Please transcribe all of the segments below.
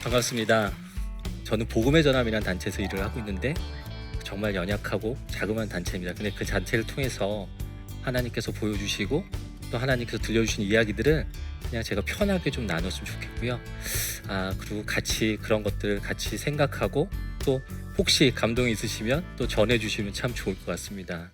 반갑습니다. 저는 복음의 전함이라는 단체에서 일을 하고 있는데 정말 연약하고 자그마한 단체입니다. 근데 그 단체를 통해서 하나님께서 보여주시고 또 하나님께서 들려주신 이야기들을 그냥 제가 편하게 좀 나눴으면 좋겠고요. 그리고 같이 그런 것들을 같이 생각하고 또 혹시 감동이 있으시면 또 전해주시면 참 좋을 것 같습니다.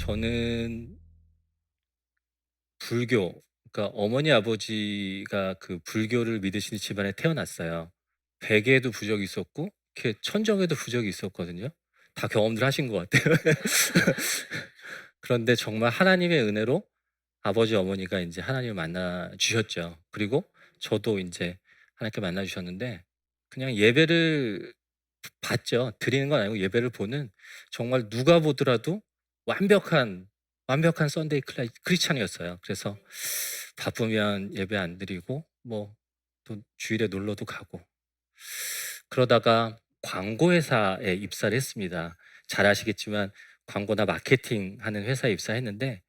저는 불교, 그러니까 어머니 아버지가 그 불교를 믿으시는 집안에 태어났어요. 베개에도 부적이 있었고 이렇게 천정에도 부적이 있었거든요. 다 경험들 하신 것 같아요. 그런데 정말 하나님의 은혜로 아버지 어머니가 이제 하나님을 만나 주셨죠. 그리고 저도 이제 하나님께 만나 주셨는데 그냥 예배를 봤죠. 드리는 건 아니고 예배를 보는 정말 누가 보더라도 완벽한 썬데이 크리스찬이었어요. 그래서 바쁘면 예배 안 드리고 뭐 또 주일에 놀러도 가고 그러다가 광고 회사에 입사를 했습니다. 잘 아시겠지만 광고나 마케팅 하는 회사에 입사했는데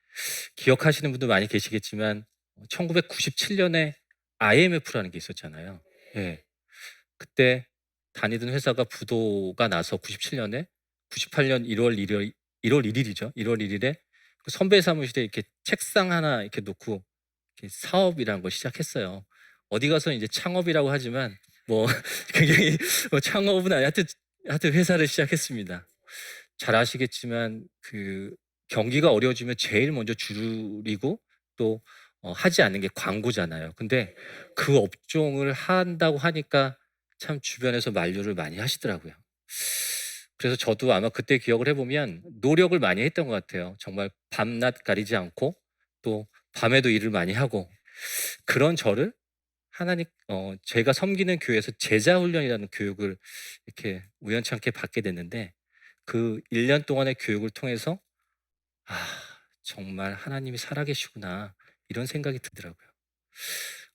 기억하시는 분도 많이 계시겠지만 1997년에 IMF라는 게 있었잖아요. 예. 그때 다니던 회사가 부도가 나서 97년에 98년 1월 1일 1월 1일이죠. 1월 1일에 그 선배 사무실에 이렇게 책상 하나 이렇게 놓고 이렇게 사업이라는 걸 시작했어요. 어디 가서 이제 창업이라고 하지만 뭐 굉장히 뭐 창업은 아니 하여튼 회사를 시작했습니다. 잘 아시겠지만 그 경기가 어려워지면 제일 먼저 줄이고 또 하지 않는 게 광고잖아요. 근데 그 업종을 한다고 하니까 참 주변에서 만류를 많이 하시더라고요. 그래서 저도 아마 그때 기억을 해보면 노력을 많이 했던 것 같아요. 정말 밤낮 가리지 않고 또 밤에도 일을 많이 하고 그런 저를 하나님 제가 섬기는 교회에서 제자 훈련이라는 교육을 이렇게 우연찮게 받게 됐는데 그 1년 동안의 교육을 통해서 '아 정말 하나님이 살아계시구나.' 이런 생각이 들더라고요.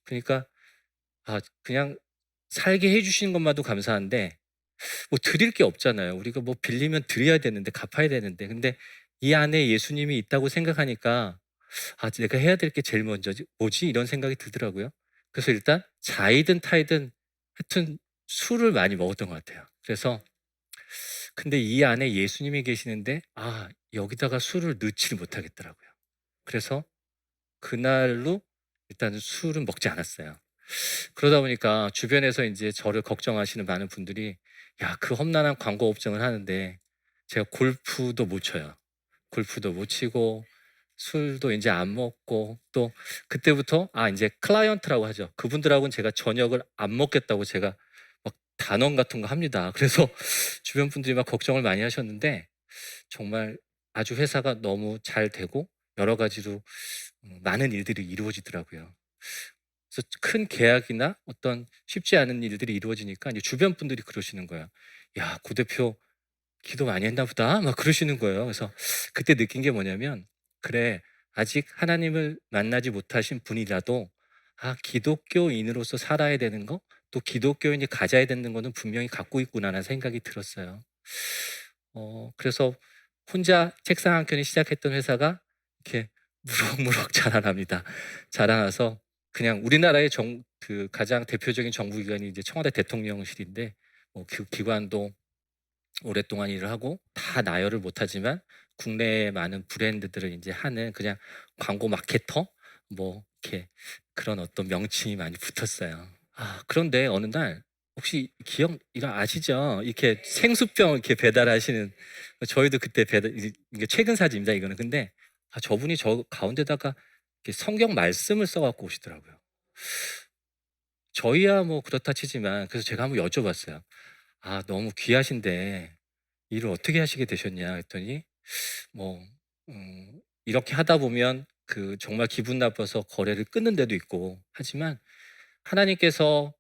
그러니까 그냥 살게 해 주시는 것만도 감사한데 뭐 드릴 게 없잖아요. 우리가 뭐 빌리면 드려야 되는데 갚아야 되는데 근데 이 안에 예수님이 있다고 생각하니까 '내가 해야 될 게 제일 먼저지 뭐지?' 이런 생각이 들더라고요. 그래서 일단 자이든 타이든 하여튼 술을 많이 먹었던 것 같아요. 그래서 근데 이 안에 예수님이 계시는데 여기다가 술을 넣지를 못하겠더라고요. 그래서 그날로 일단은 술은 먹지 않았어요. 그러다 보니까 주변에서 인제 저를 걱정하시는 많은 분들이 "야 그 험난한 광고 업종을 하는데" 제가 골프도 못 쳐요. 골프도 못 치고 술도 인제 안 먹고 또 그때부터 인제 클라이언트라고 하죠. 그분들하고는 제가 저녁을 안 먹겠다고 제가 막 단언 같은 거 합니다. 그래서 주변 분들이 막 걱정을 많이 하셨는데 정말 아주 회사가 너무 잘 되고 여러 가지로 많은 일들이 이루어지더라고요. 그래서 큰 계약이나 어떤 쉽지 않은 일들이 이루어지니까 이제 주변 분들이 그러시는 거예요. "야, 고 대표 기도 많이 했나 보다." 막 그러시는 거예요. 그래서 그때 느낀 게 뭐냐면 '그래 아직 하나님을 만나지 못하신 분이라도 기독교인으로서 살아야 되는 거, 또 기독교인이 가져야 되는 거는 분명히 갖고 있구나.'라는 생각이 들었어요. 그래서 혼자 책상 한 켠에 시작했던 회사가 이렇게 무럭무럭 자라납니다. 자라나서 그냥 우리나라의 그 가장 대표적인 정부기관이 이제 청와대 대통령실인데 그 기관도 오랫동안 일을 하고 다 나열을 못하지만 국내의 많은 브랜드들을 이제 하는 그냥 광고 마케터 뭐 이렇게 그런 어떤 명칭이 많이 붙었어요. 그런데 어느 날 혹시 기억 이거 아시죠? 이렇게 생수병 이렇게 배달하시는, 저희도 그때 배달, 이게 최근 사진입니다 이거는. 근데 저분이 저 가운데다가 이렇게 성경 말씀을 써 갖고 오시더라고요. 저희야 뭐 그렇다 치지만, 그래서 제가 한번 여쭤봤어요. "아 너무 귀하신데 일을 어떻게 하시게 되셨냐?" 했더니 뭐 이렇게 하다 보면 정말 기분 나빠서 거래를 끊는 데도 있고 하지만, 하나님께서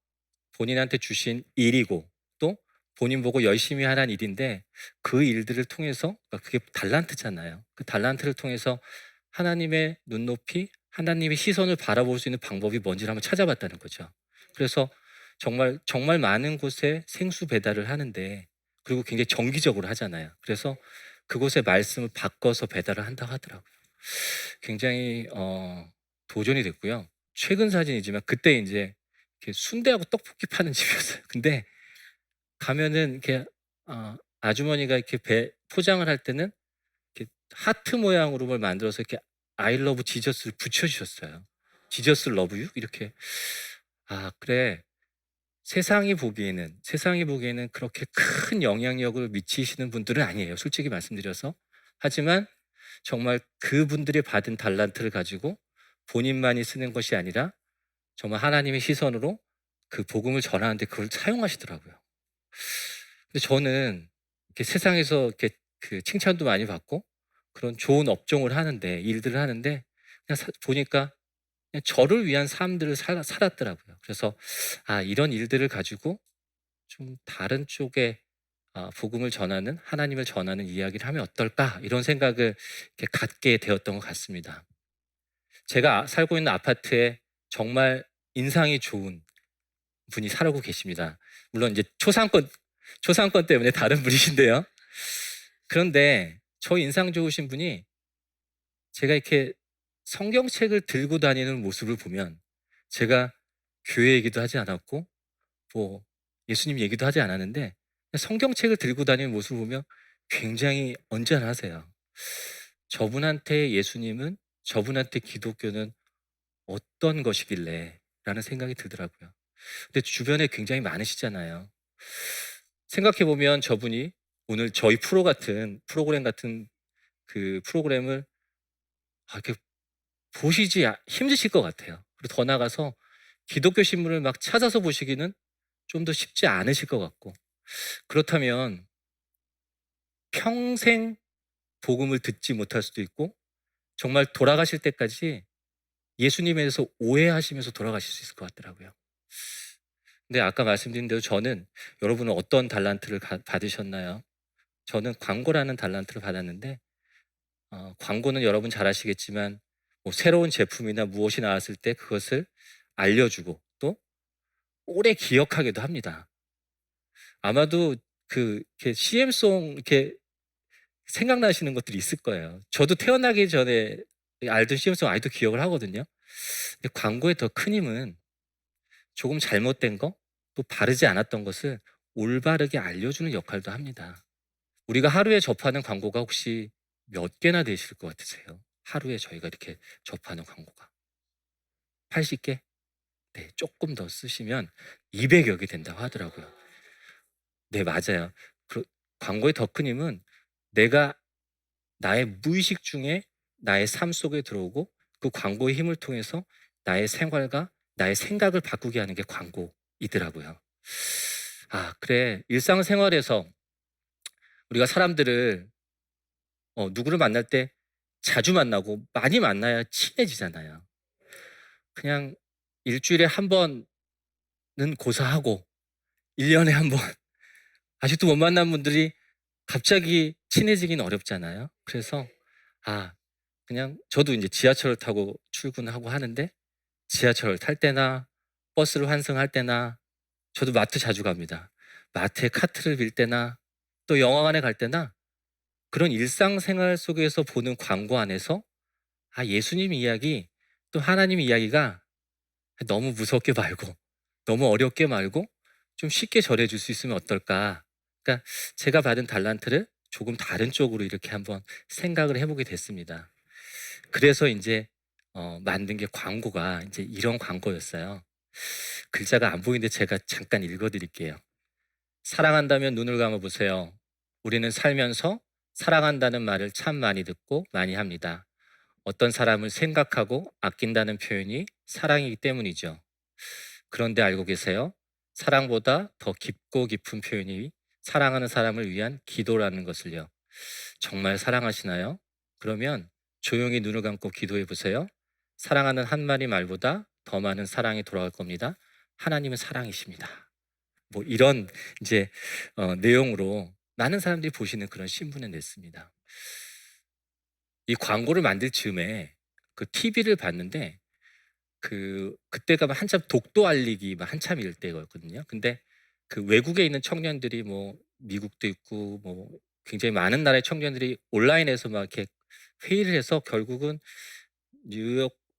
본인한테 주신 일이고 또 본인 보고 열심히 하라는 일인데, 그 일들을 통해서, 그러니까 그게 달란트잖아요. 그 달란트를 통해서 하나님의 눈높이, 하나님의 시선을 바라볼 수 있는 방법이 뭔지를 한번 찾아봤다는 거죠. 그래서 정말 정말 많은 곳에 생수 배달을 하는데, 그리고 굉장히 정기적으로 하잖아요. 그래서 그곳의 말씀을 바꿔서 배달을 한다고 하더라고요. 굉장히 도전이 됐고요. 최근 사진이지만 그때 이제 이렇게 순대하고 떡볶이 파는 집이었어요. 근데 가면은 이렇게 아주머니가 이렇게 포장을 할 때는 이렇게 하트 모양으로 뭘 만들어서 이렇게 I love 지저스를 붙여 주셨어요. 지저스 러브 유 이렇게. 그래. 세상이 보기에는 그렇게 큰 영향력을 미치시는 분들은 아니에요, 솔직히 말씀드려서. 하지만 정말 그분들이 받은 달란트를 가지고 본인만이 쓰는 것이 아니라 정말 하나님의 시선으로 그 복음을 전하는데 그걸 사용하시더라고요. 근데 저는 이렇게 세상에서 이렇게 칭찬도 많이 받고 그런 좋은 업종을 하는데, 일들을 하는데, 그냥 보니까 그냥 저를 위한 삶들을 살았더라고요. 그래서 이런 일들을 가지고 좀 다른 쪽에 복음을 전하는, 하나님을 전하는 이야기를 하면 어떨까, 이런 생각을 이렇게 갖게 되었던 것 같습니다. 제가 살고 있는 아파트에 정말 인상이 좋은 분이 살고 계십니다. 물론 이제 초상권 때문에 다른 분이신데요. 그런데 저 인상 좋으신 분이, 제가 이렇게 성경책을 들고 다니는 모습을 보면, 제가 교회 얘기도 하지 않았고 뭐 예수님 얘기도 하지 않았는데, 성경책을 들고 다니는 모습을 보면 굉장히 언짢아하세요. 저분한테 예수님은, 저분한테 기독교는 어떤 것이길래 라는 생각이 들더라고요. 근데 주변에 굉장히 많으시잖아요. 생각해 보면 저분이 오늘 저희 프로그램 같은 그 프로그램을 이렇게 보시지 힘드실 것 같아요. 그리고 더 나아가서 기독교 신문을 막 찾아서 보시기는 좀 더 쉽지 않으실 것 같고, 그렇다면 평생 복음을 듣지 못할 수도 있고, 정말 돌아가실 때까지 예수님에 대해서 오해하시면서 돌아가실 수 있을 것 같더라고요. 근데 아까 말씀드린 대로 저는, 여러분은 어떤 달란트를 받으셨나요? 저는 광고라는 달란트를 받았는데, 광고는 여러분 잘 아시겠지만 뭐 새로운 제품이나 무엇이 나왔을 때 그것을 알려주고 또 오래 기억하기도 합니다. 아마도 이렇게 CM송 이렇게 생각나시는 것들이 있을 거예요. 저도 태어나기 전에 알던 CM송 아직도 기억을 하거든요. 근데 광고의 더 큰 힘은 조금 잘못된 거, 또 바르지 않았던 것을 올바르게 알려주는 역할도 합니다. 우리가 하루에 접하는 광고가 혹시 몇 개나 되실 것 같으세요? 하루에 저희가 이렇게 접하는 광고가 80개? 네, 조금 더 쓰시면 200여 개 된다고 하더라고요. 네, 맞아요. 광고의 더 큰 힘은 내가 나의 무의식 중에 나의 삶 속에 들어오고, 그 광고의 힘을 통해서 나의 생활과 나의 생각을 바꾸게 하는 게 광고이더라고요. 그래. 일상생활에서 우리가 사람들을 누구를 만날 때 자주 만나고 많이 만나야 친해지잖아요. 그냥 일주일에 한 번은 고사하고 1년에 한 번 아직도 못 만난 분들이 갑자기 친해지긴 어렵잖아요. 그래서 그냥 저도 이제 지하철을 타고 출근하고 하는데, 지하철을 탈 때나 버스를 환승할 때나, 저도 마트 자주 갑니다. 마트에 카트를 빌 때나 또 영화관에 갈 때나, 그런 일상생활 속에서 보는 광고 안에서 예수님 이야기, 또 하나님 이야기가 너무 무섭게 말고 너무 어렵게 말고 좀 쉽게 전해줄 수 있으면 어떨까. 그러니까 제가 받은 달란트를 조금 다른 쪽으로 이렇게 한번 생각을 해보게 됐습니다. 그래서 이제 만든 게 광고가 이제 이런 광고였어요. 글자가 안 보이는데 제가 잠깐 읽어 드릴게요. 사랑한다면 눈을 감아 보세요. 우리는 살면서 사랑한다는 말을 참 많이 듣고 많이 합니다. 어떤 사람을 생각하고 아낀다는 표현이 사랑이기 때문이죠. 그런데 알고 계세요? 사랑보다 더 깊고 깊은 표현이 사랑하는 사람을 위한 기도라는 것을요. 정말 사랑하시나요? 그러면 조용히 눈을 감고 기도해 보세요. 사랑하는 한 마디 말보다 더 많은 사랑이 돌아올 겁니다. 하나님은 사랑이십니다. 뭐 이런 이제 내용으로 많은 사람들이 보시는 그런 신문을 냈습니다. 이 광고를 만들 즈음에 그 TV를 봤는데 그때가 막 한참 독도 알리기 막 한참일 때였거든요. 근데 그 외국에 있는 청년들이 뭐 미국도 있고 뭐 굉장히 많은 나라의 청년들이 온라인에서 막 이렇게 회의를 해서 결국은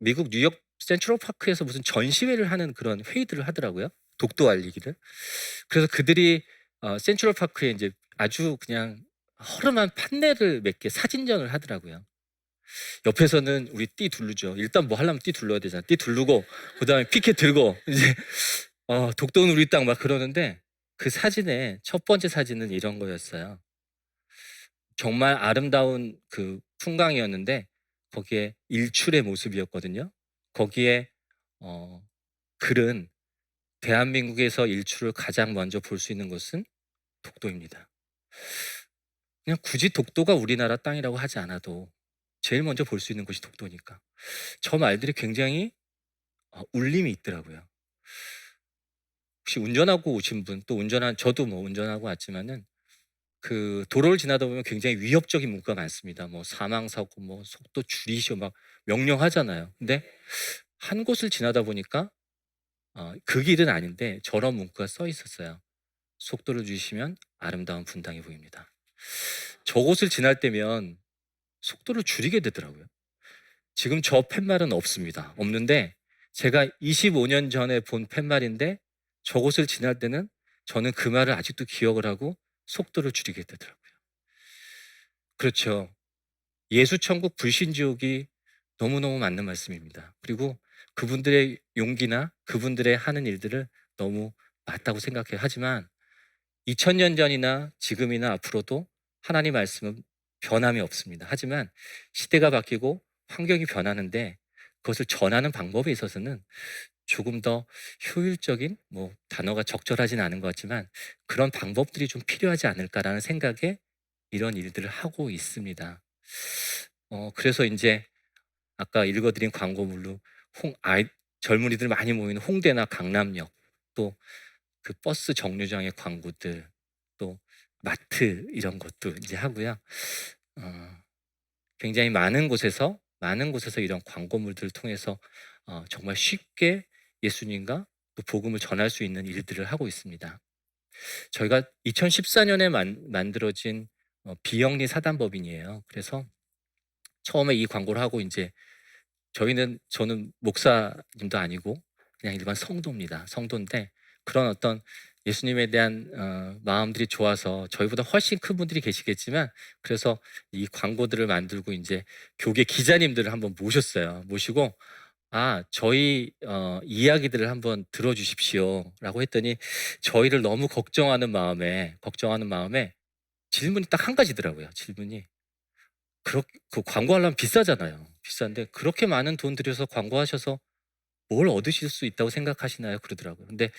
미국 뉴욕 센트럴 파크에서 무슨 전시회를 하는 그런 회의들을 하더라고요. 독도 알리기를. 그래서 그들이 센트럴 파크에 이제 아주 그냥 허름한 판넬을 몇 개 사진전을 하더라고요. 옆에서는 우리 띠 두르죠. 일단 뭐 하려면 띠 둘러야 되잖아. 띠 두르고 그다음에 피켓 들고 이제 독도는 우리 땅 막 그러는데 그 사진의 첫 번째 사진은 이런 거였어요. 정말 아름다운 그 풍광이었는데 거기에 일출의 모습이었거든요. 거기에 어 글은 대한민국에서 일출을 가장 먼저 볼 수 있는 곳은 독도입니다. 그냥 굳이 독도가 우리나라 땅이라고 하지 않아도 제일 먼저 볼 수 있는 곳이 독도니까. 저 말들이 굉장히 울림이 있더라고요. 혹시 운전하고 오신 분, 또 저도 뭐 운전하고 왔지만은 그 도로를 지나다 보면 굉장히 위협적인 문구가 많습니다. 뭐 사망 사고, 뭐 속도 줄이시오 막 명령하잖아요. 근데 한 곳을 지나다 보니까 그 길은 아닌데 저런 문구가 써 있었어요. 속도를 줄이시면 아름다운 분당이 보입니다. 저곳을 지날 때면 속도를 줄이게 되더라고요. 지금 저 팻말은 없습니다. 없는데 제가 25년 전에 본 팻말인데 저곳을 지날 때는 저는 그 말을 아직도 기억을 하고 속도를 줄이게 되더라고요. 그렇죠. 예수천국 불신지옥이 너무너무 맞는 말씀입니다. 그리고 그분들의 용기나 그분들의 하는 일들을 너무 맞다고 생각해요. 하지만 2000년 전이나 지금이나 앞으로도 하나님 말씀은 변함이 없습니다. 하지만 시대가 바뀌고 환경이 변하는데 그것을 전하는 방법에 있어서는 조금 더 효율적인 뭐 단어가 적절하진 않은 것 같지만 그런 방법들이 좀 필요하지 않을까라는 생각에 이런 일들을 하고 있습니다. 그래서 이제 아까 읽어드린 광고물로 젊은이들 많이 모이는 홍대나 강남역, 또 그 버스 정류장의 광고들, 또 마트 이런 것도 이제 하고요. 어, 굉장히 많은 곳에서 이런 광고물들을 통해서 정말 쉽게 예수님과 또 복음을 전할 수 있는 일들을 하고 있습니다. 저희가 2014년에 만들어진 비영리 사단법인이에요. 그래서 처음에 이 광고를 하고 이제 저는 목사님도 아니고 그냥 일반 성도입니다. 성도인데 그런 어떤 예수님에 대한 마음들이 좋아서 저희보다 훨씬 큰 분들이 계시겠지만 그래서 이 광고들을 만들고 이제 교계 기자님들을 한번 모셨어요. 모시고 저희 이야기들을 한번 들어주십시오라고 했더니 저희를 너무 걱정하는 마음에 질문이 딱 한 가지더라고요. 질문이 그 광고하려면 비싸잖아요. 비싼데 그렇게 많은 돈 들여서 광고하셔서 뭘 얻으실 수 있다고 생각하시나요? 그러더라고요. 근데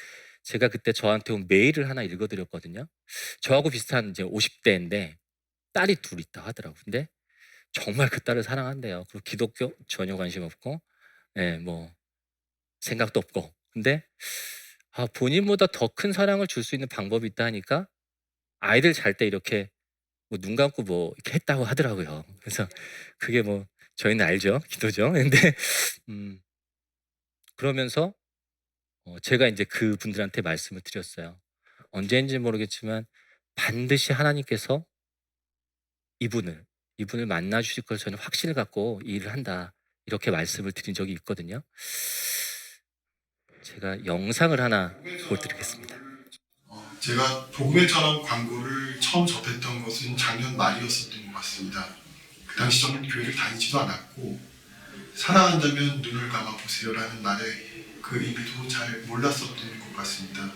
제가 그때 저한테 온 메일을 하나 읽어드렸거든요. 저하고 비슷한 이제 50대인데 딸이 둘 있다 하더라고요. 근데 정말 그 딸을 사랑한대요. 그리고 기독교 전혀 관심 없고, 예, 뭐 생각도 없고. 근데 본인보다 더 큰 사랑을 줄 수 있는 방법이 있다 하니까 아이들 잘 때 이렇게 뭐 눈 감고 뭐 이렇게 했다고 하더라고요. 그래서 그게 뭐 저희는 알죠. 기도죠. 근데 음 그러면서 제가 이제 그분들한테 말씀을 드렸어요. 언제인지 모르겠지만 반드시 하나님께서 이분을 이분을 만나 주실 걸 저는 확신을 갖고 이 일을 한다. 이렇게 말씀을 드린 적이 있거든요. 제가 영상을 하나 보여드리겠습니다. 제가 복음의 전환 광고를 처음 접했던 것은 작년 말이었었던 것 같습니다. 그 당시 저는 교회를 다니지도 않았고 사랑한다면 눈을 감아 보세요라는 말에 그 의미도 잘 몰랐었던 것 같습니다.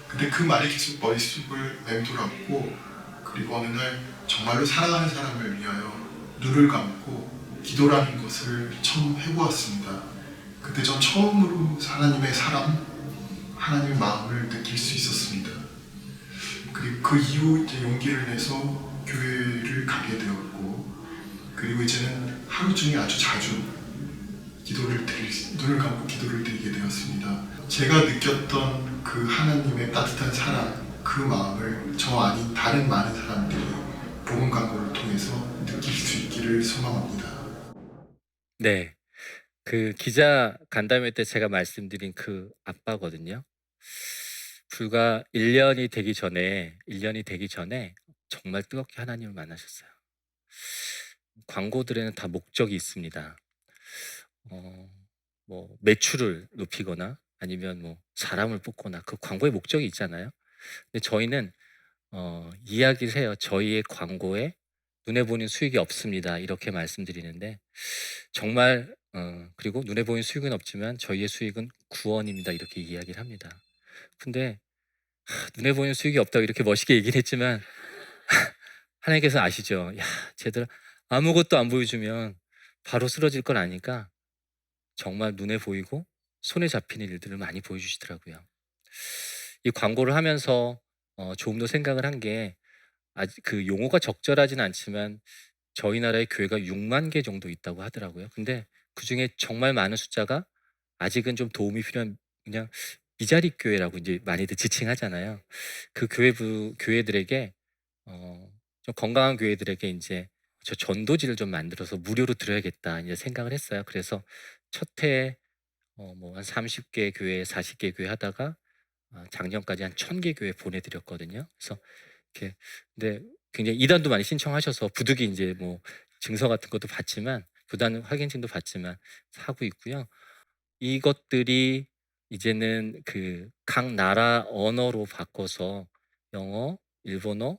근데 그 말이 계속 머릿속을 맴돌았고, 그리고 어느 날 정말로 사랑하는 사람을 위하여 눈을 감고 기도라는 것을 처음 해보았습니다. 그때 전 처음으로 하나님의 사랑, 하나님의 마음을 느낄 수 있었습니다. 그리고 그 이후 이제 용기를 내서 교회를 가게 되었고, 그리고 이제는 하루 중에 아주 자주 눈을 감고 기도를 드리게 되었습니다. 제가 느꼈던 그 하나님의 따뜻한 사랑, 그 마음을 저 아닌 다른 많은 사람들이 복음 광고를 통해서 느낄 수 있기를 소망합니다. 네. 그 기자 간담회 때 제가 말씀드린 그 아빠거든요. 불과 1년이 되기 전에 정말 뜨겁게 하나님을 만나셨어요. 광고들에는 다 목적이 있습니다. 어, 뭐 매출을 높이거나 아니면 뭐 사람을 뽑거나 그 광고의 목적이 있잖아요. 근데 저희는 이야기를 해요. 저희의 광고에 눈에 보이는 수익이 없습니다. 이렇게 말씀드리는데 정말 그리고 눈에 보이는 수익은 없지만 저희의 수익은 구원입니다. 이렇게 이야기를 합니다. 근데 눈에 보이는 수익이 없다고 이렇게 멋있게 얘기를 했지만 하나님께서 아시죠? 야, 쟤들 아무것도 안 보여주면 바로 쓰러질 걸 아니까 정말 눈에 보이고 손에 잡히는 일들을 많이 보여주시더라고요. 이 광고를 하면서 조금 더 생각을 한 게 아직 그 용어가 적절하진 않지만 저희 나라에 교회가 6만 개 정도 있다고 하더라고요. 근데 그중에 정말 많은 숫자가 아직은 좀 도움이 필요한 그냥 미자립 교회라고 이제 많이들 지칭하잖아요. 그 교회들에게 좀 건강한 교회들에게 이제 저 전도지를 좀 만들어서 무료로 드려야겠다 이제 생각을 했어요. 그래서 첫 해에 뭐 한 30개 교회, 40개 교회 하다가 작년까지 한 1000개 교회 보내드렸거든요. 그래서 이렇게 근데 굉장히 이단도 많이 신청하셔서 부득이 이제 뭐 증서 같은 것도 받지만 교단 확인증도 받지만 하고 있고요. 이것들이 이제는 그 각 나라 언어로 바꿔서 영어, 일본어,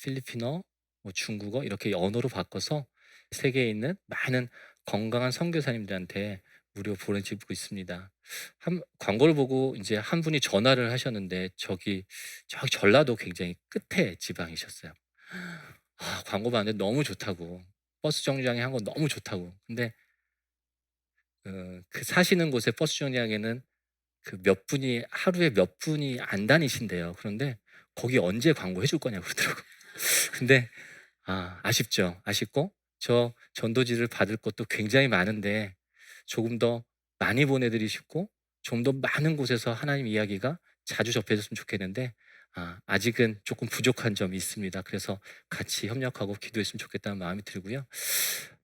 필리핀어, 뭐 중국어 이렇게 언어로 바꿔서 세계에 있는 많은 건강한 선교사님들한테 무료 보내주고 있습니다. 광고를 보고 이제 한 분이 전화를 하셨는데 저기 전라도 굉장히 끝에 지방이셨어요. 광고 봤는데 너무 좋다고 버스 정류장에 한 거 너무 좋다고. 근데 그 사시는 곳에 버스 정류장에는 그 몇 분이 하루에 몇 분이 안 다니신대요. 그런데 거기 언제 광고 해줄 거냐고 그러더라고. 근데 아쉽죠. 아쉽고 저 전도지를 받을 것도 굉장히 많은데 조금 더 많이 보내드리시고 좀 더 많은 곳에서 하나님 이야기가 자주 접해졌으면 좋겠는데 아직은 조금 부족한 점이 있습니다. 그래서 같이 협력하고 기도했으면 좋겠다는 마음이 들고요.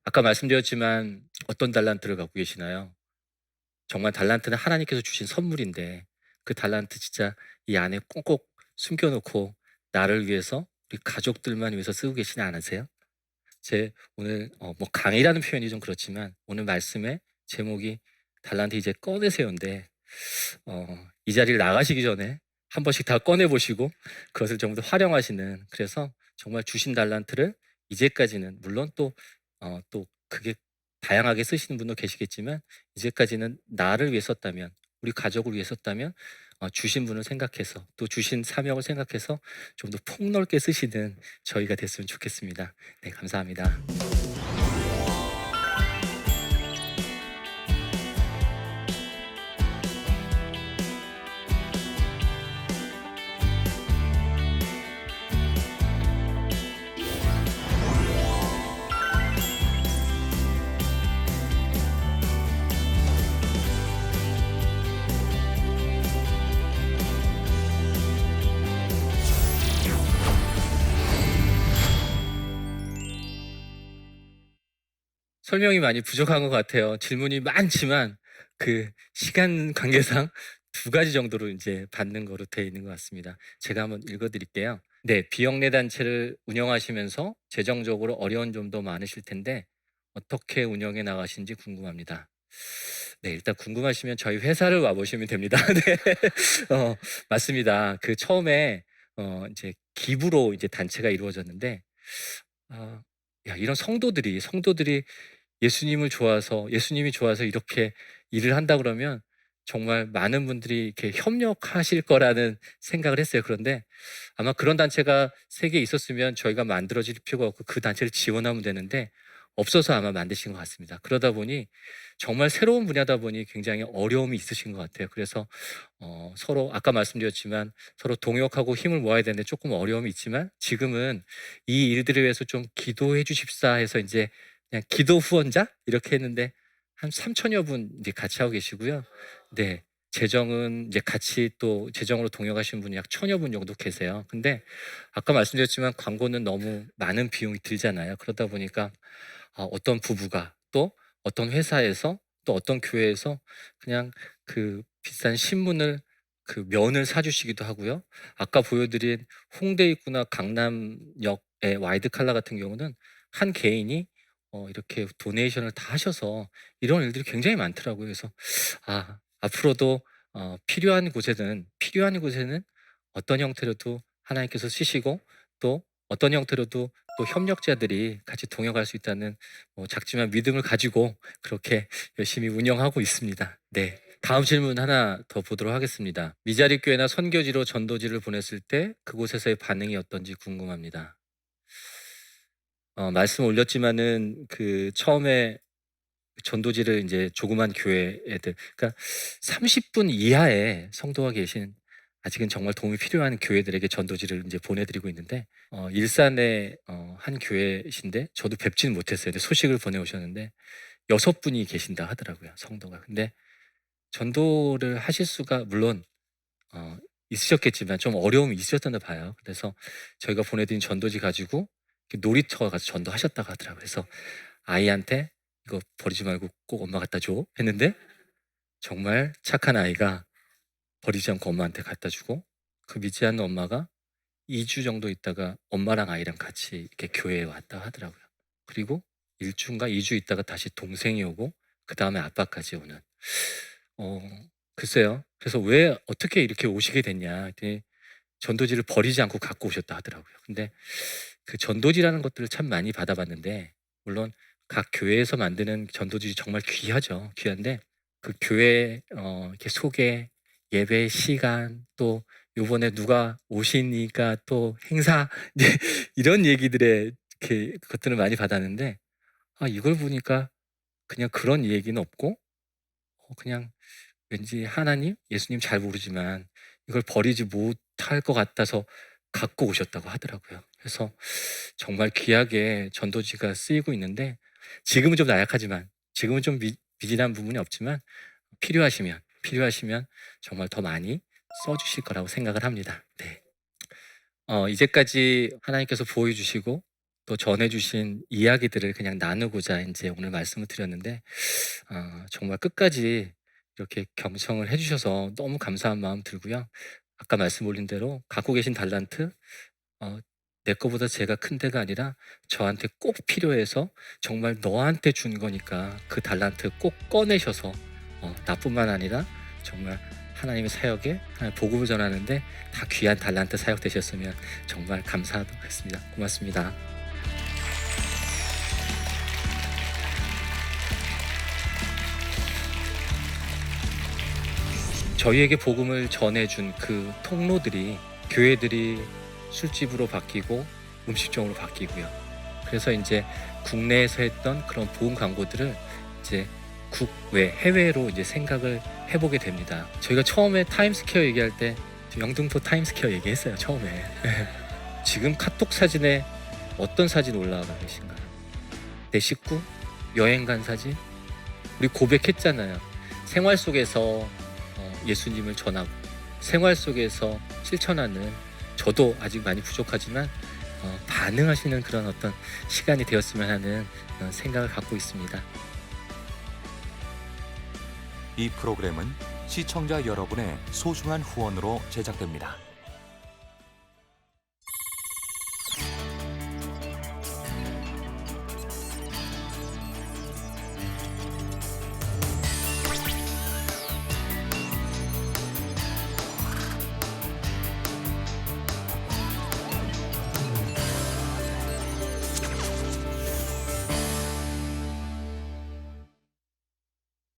아까 말씀드렸지만 어떤 달란트를 갖고 계시나요? 정말 달란트는 하나님께서 주신 선물인데 그 달란트 진짜 이 안에 꼭꼭 숨겨놓고 나를 위해서 우리 가족들만 위해서 쓰고 계시지 않으세요? 제 오늘 뭐 강의라는 표현이 좀 그렇지만 오늘 말씀의 제목이 달란트 이제 꺼내세요인데 이 자리를 나가시기 전에 한 번씩 다 꺼내 보시고 그것을 전부 다 활용하시는 그래서 정말 주신 달란트를 이제까지는 물론 또 그게 다양하게 쓰시는 분도 계시겠지만 이제까지는 나를 위해 썼다면 우리 가족을 위해 썼다면 주신 분을 생각해서 또 주신 사명을 생각해서 좀 더 폭넓게 쓰시는 저희가 됐으면 좋겠습니다. 네, 감사합니다. 설명이 많이 부족한 것 같아요. 질문이 많지만 그 시간 관계상 2가지 정도로 이제 받는 거로 되어 있는 것 같습니다. 제가 한번 읽어드릴게요. 네, 비영리 단체를 운영하시면서 재정적으로 어려운 점도 많으실 텐데 어떻게 운영해 나가시는지 궁금합니다. 네, 일단 궁금하시면 저희 회사를 와보시면 됩니다. 네, 맞습니다. 그 처음에 이제 기부로 이제 단체가 이루어졌는데, 야, 이런 성도들이 예수님이 좋아서 이렇게 일을 한다 그러면 정말 많은 분들이 이렇게 협력하실 거라는 생각을 했어요. 그런데 아마 그런 단체가 세계에 있었으면 저희가 만들어질 필요가 없고 그 단체를 지원하면 되는데 없어서 아마 만드신 것 같습니다. 그러다 보니 정말 새로운 분야다 보니 굉장히 어려움이 있으신 것 같아요. 그래서 서로 아까 말씀드렸지만 서로 동역하고 힘을 모아야 되는데 조금 어려움이 있지만 지금은 이 일들을 위해서 좀 기도해 주십사 해서 이제 그냥 기도 후원자 이렇게 했는데 한 3천여 분 이제 같이 하고 계시고요. 네. 재정은 이제 같이 또 재정으로 동역하신 분이 약 1,000여 분 정도 계세요. 근데 아까 말씀드렸지만 광고는 너무 많은 비용이 들잖아요. 그러다 보니까 어떤 부부가 또 어떤 회사에서 또 어떤 교회에서 그냥 그 비싼 신문을 그 면을 사주시기도 하고요. 아까 보여드린 홍대 입구나 강남역의 와이드 칼라 같은 경우는 한 개인이 이렇게 도네이션을 다 하셔서 이런 일들이 굉장히 많더라고요. 그래서 앞으로도 필요한 곳에는 어떤 형태로도 하나님께서 쓰시고 또 어떤 형태로도 또 협력자들이 같이 동역할 수 있다는 작지만 믿음을 가지고 그렇게 열심히 운영하고 있습니다. 네. 다음 질문 하나 더 보도록 하겠습니다. 미자립 교회나 선교지로 전도지를 보냈을 때 그곳에서의 반응이 어떤지 궁금합니다. 말씀 올렸지만은 그 처음에 전도지를 이제 조그만 교회 애들, 그러니까 30분 이하의 성도가 계신 아직은 정말 도움이 필요한 교회들에게 전도지를 이제 보내드리고 있는데 일산의 한 교회신데 저도 뵙지는 못했어요. 근데 소식을 보내오셨는데 6분이 계신다 하더라고요, 성도가. 근데 전도를 하실 수가 물론 있으셨겠지만 좀 어려움이 있으셨다나 봐요. 그래서 저희가 보내드린 전도지 가지고 놀이터 가서 전도하셨다고 하더라고요. 그래서 아이한테 이거 버리지 말고 꼭 엄마 갖다 줘 했는데 정말 착한 아이가 버리지 않고 엄마한테 갖다 주고 그 믿지 않는 엄마가 2주 정도 있다가 엄마랑 아이랑 같이 이렇게 교회에 왔다 하더라고요. 그리고 1주인가 2주 있다가 다시 동생이 오고 그 다음에 아빠까지 오는. 글쎄요. 그래서 왜 어떻게 이렇게 오시게 됐냐 했더니 전도지를 버리지 않고 갖고 오셨다 하더라고요. 근데 그 전도지라는 것들을 참 많이 받아봤는데 물론 각 교회에서 만드는 전도지 정말 귀하죠. 귀한데 그 교회 이렇게 소개, 예배 시간 또 요번에 누가 오시니까 또 행사 이제 이런 얘기들에 이렇게 것들을 많이 받았는데 이걸 보니까 그냥 그런 얘기는 없고 그냥 왠지 하나님, 예수님 잘 모르지만 이걸 버리지 못할 것 같아서 갖고 오셨다고 하더라고요. 그래서 정말 귀하게 전도지가 쓰이고 있는데 지금은 좀 나약하지만 지금은 좀 미진한 부분이 없지만 필요하시면 정말 더 많이 써주실 거라고 생각을 합니다. 네. 이제까지 하나님께서 보여주시고 또 전해주신 이야기들을 그냥 나누고자 이제 오늘 말씀을 드렸는데 정말 끝까지 이렇게 경청을 해주셔서 너무 감사한 마음 들고요. 아까 말씀 올린 대로 갖고 계신 달란트 내 거보다 제가 큰 데가 아니라 저한테 꼭 필요해서 정말 너한테 준 거니까 그 달란트 꼭 꺼내셔서 나뿐만 아니라 정말 하나님의 사역에 복음을 전하는데 다 귀한 달란트 사역되셨으면 정말 감사하겠습니다. 고맙습니다. 저희에게 복음을 전해준 그 통로들이 교회들이 술집으로 바뀌고 음식점으로 바뀌고요. 그래서 이제 국내에서 했던 그런 복음 광고들을 이제 국외 해외로 이제 생각을 해보게 됩니다. 저희가 처음에 타임스퀘어 얘기할 때 영등포 타임스퀘어 얘기했어요. 처음에. 지금 카톡 사진에 어떤 사진 올라가 계신가요? 내 식구? 여행 간 사진? 우리 고백했잖아요. 생활 속에서 예수님을 전하고 생활 속에서 실천하는 저도 아직 많이 부족하지만 반응하시는 그런 어떤 시간이 되었으면 하는 생각을 갖고 있습니다. 이 프로그램은 시청자 여러분의 소중한 후원으로 제작됩니다.